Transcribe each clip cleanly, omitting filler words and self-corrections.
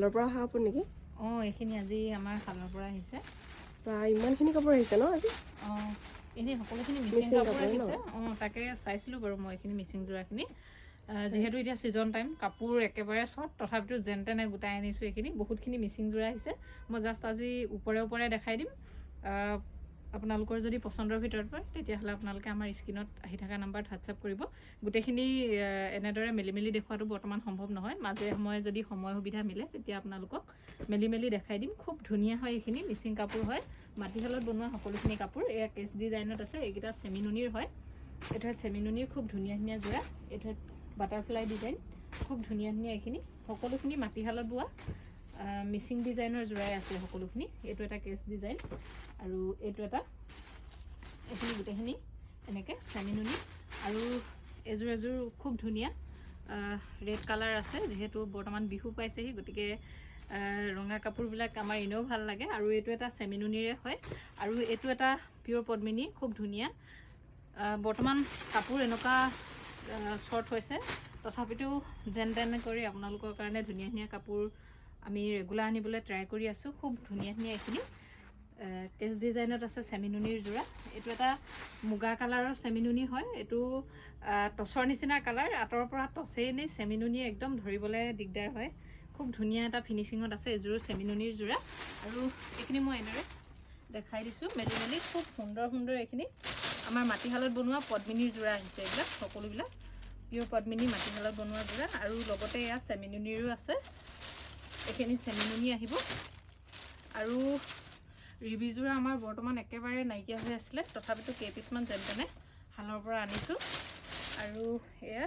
শালৰ পৰা অহা কাপোৰ নেকি? এইখিনি আজি আমাৰ শালৰ পৰা আহিছে। বা ইমানখিনি কাপোৰ আহিছে ন আজি? এনেই সকলোখিনি মিচিং কাপোৰ আহিছে। তাকে চাইছিলোঁ বাৰু মই এইখিনি মিচিং যোৰাখিনি। যিহেতু এতিয়া ছিজন টাইম, কাপোৰ একেবাৰে চৰ্ট, তথাপিতো যেন তেনে গোটাই আনিছোঁ। এইখিনি বহুতখিনি মিচিং যোৰা আহিছে। মই জাষ্ট আজি ওপৰে দেখাই দিম। আপোনালোকৰ যদি পচন্দৰ ভিতৰত পৰে তেতিয়াহ'লে আপোনালোকে আমাৰ স্ক্ৰীনত আহি থকা নাম্বাৰত হোৱাটছআপ কৰিব। গোটেইখিনি এনেদৰে মেলি দেখুৱাটো বৰ্তমান সম্ভৱ নহয়। মাজে সময়ে যদি সময় সুবিধা মিলে তেতিয়া আপোনালোকক মেলি দেখাই দিম। খুব ধুনীয়া হয়, এইখিনি মিচিং কাপোৰ হয়, মাটিশালত বনোৱা সকলোখিনি কাপোৰ। এয়া কেচ ডিজাইনত আছে। এইকেইটা চেমিনুনিৰ হয়। এইটো চেমিনুনিৰ খুব ধুনীয়া যোৰা। এইটো বাটাৰফ্লাই ডিজাইন, খুব ধুনীয়া এইখিনি সকলোখিনি মাটিশালত বোৱা মিচিং ডিজাইনৰ যোৰাই আছে সকলোখিনি। এইটো এটা কেচ ডিজাইন আৰু এইটো এটা, এইখিনি গোটেইখিনি এনেকৈ চেমিনুনি। আৰু এযোৰ খুব ধুনীয়া ৰেড কালাৰ আছে। যিহেতু বৰ্তমান বিহু পাইছেহি, গতিকে ৰঙা কাপোৰবিলাক আমাৰ এনেও ভাল লাগে। আৰু এইটো এটা চেমিনুনিৰে হয় আৰু এইটো এটা পিয়'ৰ পদ্মিনী, খুব ধুনীয়া। বৰ্তমান কাপোৰ এনেকুৱা শ্বৰ্ট হৈছে, তথাপিতো যেন তেনে কৰি আপোনালোকৰ কাৰণে ধুনীয়া কাপোৰ আমি ৰেগুলাৰ আনিবলৈ ট্ৰাই কৰি আছোঁ। খুব ধুনীয়া এইখিনি কেচ ডিজাইনত আছে চেমিনুনিৰ যোৰা। এইটো এটা মুগা কালাৰৰ চেমিনুনি হয়। এইটো টচৰ নিচিনা কালাৰ, আঁতৰৰ পৰা টচেই নে চেমিনুনি একদম ধৰিবলৈ দিগদাৰ হয়। খুব ধুনীয়া এটা ফিনিচিঙত আছে এযোৰ চেমিনুনিৰ যোৰা। আৰু এইখিনি মই এনেদৰে দেখাই দিছোঁ মেলি খুব সুন্দৰ এইখিনি আমাৰ মাটিশালত বনোৱা পদ্মিনীৰ যোৰা আহিছে। এইবিলাক সকলোবিলাক পিয়'ৰ পদ্মিনী মাটিশালত বনোৱা যোৰা। আৰু লগতে এয়া চেমিনুনিৰো আছে। এইখিনি চেমিনুনি আহিব। আৰু ৰিবি যোৰা আমাৰ বৰ্তমান একেবাৰে নাইকিয়া হৈ আছিলে, তথাপিতো কেইপিচমান যেন তেনে শালৰ পৰা আনিছোঁ। আৰু এয়া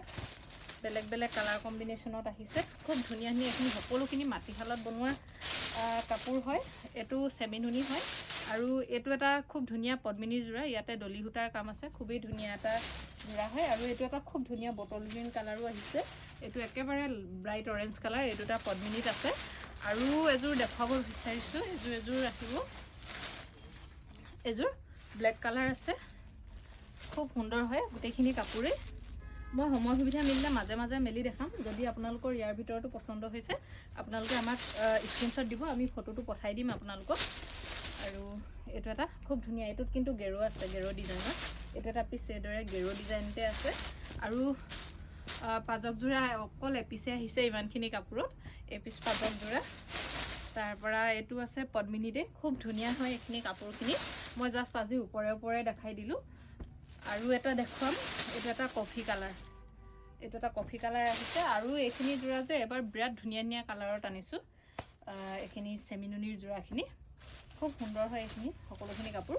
বেলেগ কালাৰ কম্বিনেশ্যনত আহিছে। খুব ধুনীয়া এইখিনি সকলোখিনি মাটিশালত বনোৱা কাপোৰ হয়। এইটো চেমিনুনি হয় আৰু এইটো এটা খুব ধুনীয়া পদ্মিনীৰ যোৰা। ইয়াতে দলি সূতাৰ কাম আছে। খুবেই ধুনীয়া এটা যোৰা হয়। আৰু এইটো এটা খুব ধুনীয়া বটল গ্ৰীণ কালাৰো আহিছে। এইটো একেবাৰে ব্ৰাইট অৰেঞ্জ কালাৰ। এইটো এটা পদ্মিনীত আছে। আৰু এযোৰ দেখুৱাব বিচাৰিছোঁ। এযোৰ আহিব, এযোৰ ব্লেক কালাৰ আছে। খুব সুন্দৰ হয় গোটেইখিনি কাপোৰেই। মই সময় সুবিধা মিলিলে মাজে মেলি দেখাম। যদি আপোনালোকৰ ইয়াৰ ভিতৰতো পচন্দ হৈছে আপোনালোকে আমাক স্ক্ৰীনশ্বট দিব, আমি ফটোটো পঠাই দিম আপোনালোকক। আৰু এইটো এটা খুব ধুনীয়া, এইটোত কিন্তু গেৰো আছে, গেৰো ডিজাইনৰ। এইটো এটা পিচ এইদৰে গেৰো ডিজাইনতে আছে। আৰু পাজক যোৰা অকল এপিচে আহিছে ইমানখিনি কাপোৰত, এপিচ পাজক যোৰা। তাৰপৰা এইটো আছে পদ্মিনীতে, খুব ধুনীয়া হয় এইখিনি কাপোৰখিনি। মই জাষ্ট আজি ওপৰে দেখাই দিলোঁ। আৰু এটা দেখুৱাম, এইটো এটা কফি কালাৰ। এইটো এটা কফি কালাৰ আহিছে। আৰু এইখিনি যোৰা যে এবাৰ বিৰাট ধুনীয়া কালাৰত আনিছোঁ। এইখিনি চেমিনুনিৰ যোৰাখিনি খুব সুন্দৰ হয় এইখিনি সকলোখিনি কাপোৰ।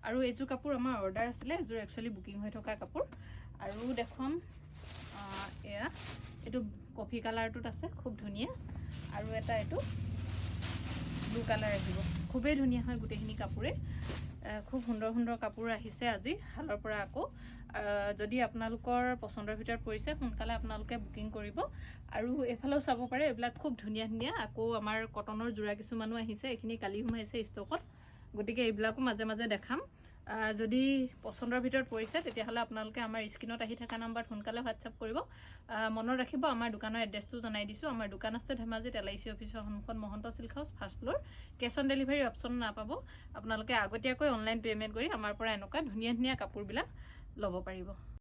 আৰু এইযোৰ কাপোৰ আমাৰ অৰ্ডাৰ আছিলে, এযোৰ একচুৱেলি বুকিং হৈ থকা কাপোৰ। আৰু দেখুৱাম এয়া, এইটো কফি কালাৰটোত আছে, খুব ধুনীয়া। আৰু এটা এইটো ব্লু কালাৰ আহিব। খুবেই ধুনীয়া হয় গোটেইখিনি কাপোৰে। খুব সুন্দৰ কাপোৰ আহিছে আজি শালৰ পৰা আকৌ। যদি আপোনালোকৰ পচন্দৰ ভিতৰত পৰিছে সোনকালে আপোনালোকে বুকিং কৰিব। আৰু এইফালেও চাব পাৰে, এইবিলাক খুব ধুনীয়া। আকৌ আমাৰ কটনৰ যোৰা কিছুমানো আহিছে। এইখিনি কালি সোমাইছে ষ্টকত, গতিকে এইবিলাকো মাজে দেখাম। যদি পচন্দৰ ভিতৰত পৰিছে তেতিয়াহ'লে আপোনালোকে আমাৰ স্ক্ৰীনত আহি থকা নাম্বাৰত সোনকালে হোৱাটছআপ কৰিব। মনত ৰাখিব, আমাৰ দোকানৰ এড্ৰেছটো জনাই দিছোঁ। আমাৰ দোকান আছে ধেমাজিত LIC অফিচৰ সন্মুখত Mahanta silk house, first floor. Cash on delivery option নাপাব। আপোনালোকে আগতীয়াকৈ অনলাইন পে'মেণ্ট কৰি আমাৰ পৰা এনেকুৱা ধুনীয়া কাপোৰবিলাক ল'ব পাৰিব।